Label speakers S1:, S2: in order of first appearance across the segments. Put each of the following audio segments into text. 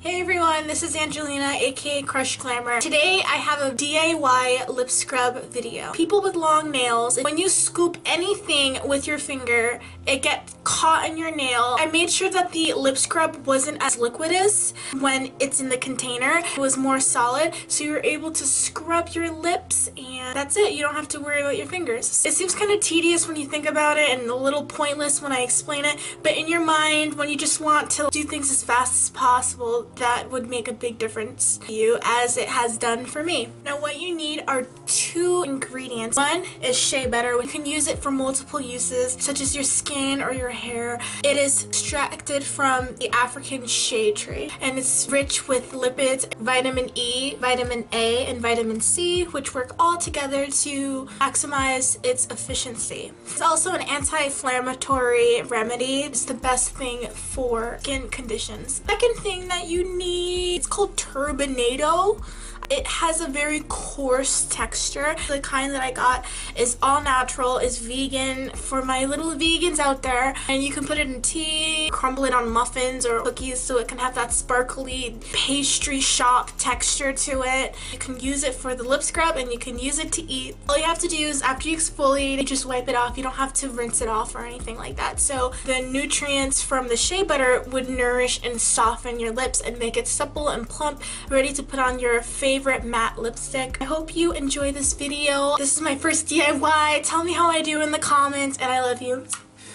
S1: Hey everyone, this is Angelina, aka Crush Glamour. Today I have a DIY lip scrub video. People with long nails, when you scoop anything with your finger, it gets caught in your nail. I made sure that the lip scrub wasn't as liquidous when it's in the container. It was more solid, so you're able to scrub your lips and that's it. You don't have to worry about your fingers. It seems kind of tedious when you think about it and a little pointless when I explain it, but in your mind, when you just want to do things as fast as possible, that would make a big difference to you, as it has done for me. Now what you need are two ingredients. One is shea butter. You can use it for multiple uses, such as your skin or your hair. It is extracted from the African shea tree, and it's rich with lipids, vitamin E, vitamin A, and vitamin C, which work all together to maximize its efficiency. It's also an anti-inflammatory remedy. It's the best thing for skin conditions. Second thing that you need, it's called turbinado. It has a very coarse texture. The kind that I got is all natural, is vegan, for my little vegans out there. And you can put it in tea, crumble it on muffins or cookies so it can have that sparkly pastry shop texture to it. You can use it for the lip scrub and you can use it to eat. All you have to do is after you exfoliate, you just wipe it off. You don't have to rinse it off or anything like that. So the nutrients from the shea butter would nourish and soften your lips and make it supple and plump, ready to put on your favorite matte lipstick. I hope you enjoy this video. This is my first DIY. Tell me how I do in the comments, and I love you.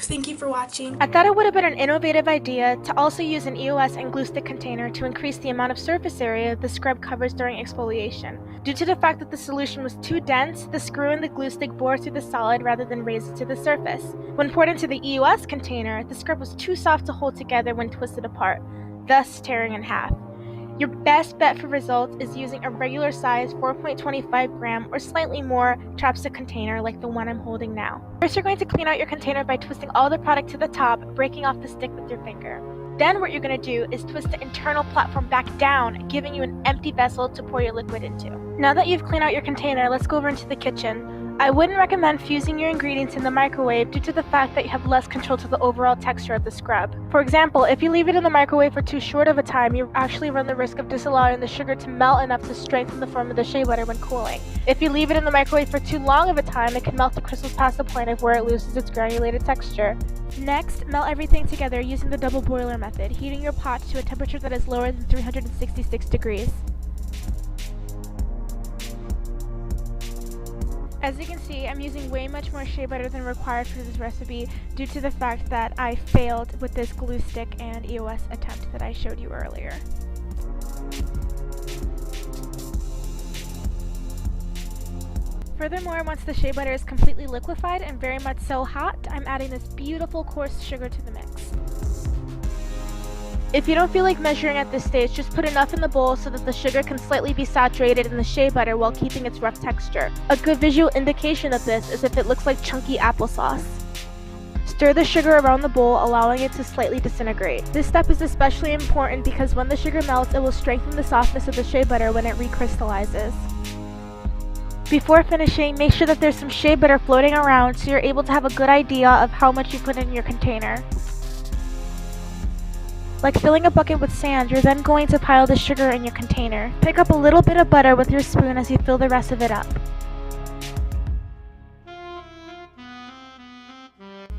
S1: Thank you for watching.
S2: I thought it would have been an innovative idea to also use an EOS and glue stick container to increase the amount of surface area the scrub covers during exfoliation. Due to the fact that the solution was too dense, the screw in the glue stick bore through the solid rather than raise it to the surface. When poured into the EOS container, the scrub was too soft to hold together when twisted apart, thus tearing in half. Your best bet for results is using a regular size 4.25 gram or slightly more chapstick container like the one I'm holding now. First, you're going to clean out your container by twisting all the product to the top, breaking off the stick with your finger. Then what you're going to do is twist the internal platform back down, giving you an empty vessel to pour your liquid into. Now that you've cleaned out your container, let's go over into the kitchen. I wouldn't recommend fusing your ingredients in the microwave due to the fact that you have less control to the overall texture of the scrub. For example, if you leave it in the microwave for too short of a time, you actually run the risk of disallowing the sugar to melt enough to strengthen the form of the shea butter when cooling. If you leave it in the microwave for too long of a time, it can melt the crystals past the point of where it loses its granulated texture. Next, melt everything together using the double boiler method, heating your pot to a temperature that is lower than 366 degrees. As you can see, I'm using way much more shea butter than required for this recipe due to the fact that I failed with this glue stick and EOS attempt that I showed you earlier. Furthermore, once the shea butter is completely liquefied and very much so hot, I'm adding this beautiful coarse sugar to the mix. If you don't feel like measuring at this stage, just put enough in the bowl so that the sugar can slightly be saturated in the shea butter while keeping its rough texture. A good visual indication of this is if it looks like chunky applesauce. Stir the sugar around the bowl, allowing it to slightly disintegrate. This step is especially important because when the sugar melts, it will strengthen the softness of the shea butter when it recrystallizes. Before finishing, make sure that there's some shea butter floating around so you're able to have a good idea of how much you put in your container. Like filling a bucket with sand, you're then going to pile the sugar in your container. Pick up a little bit of butter with your spoon as you fill the rest of it up.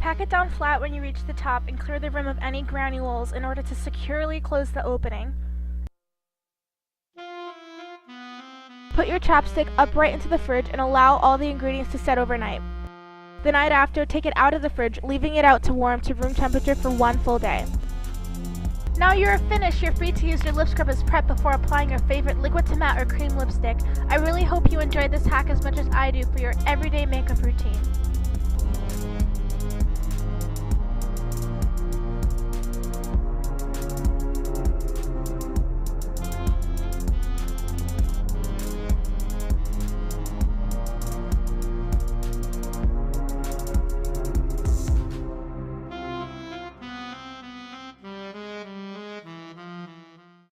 S2: Pack it down flat when you reach the top and clear the rim of any granules in order to securely close the opening. Put your chapstick upright into the fridge and allow all the ingredients to set overnight. The night after, take it out of the fridge, leaving it out to warm to room temperature for one full day. Now you're finished, you're free to use your lip scrub as prep before applying your favorite liquid to matte or cream lipstick. I really hope you enjoyed this hack as much as I do for your everyday makeup routine.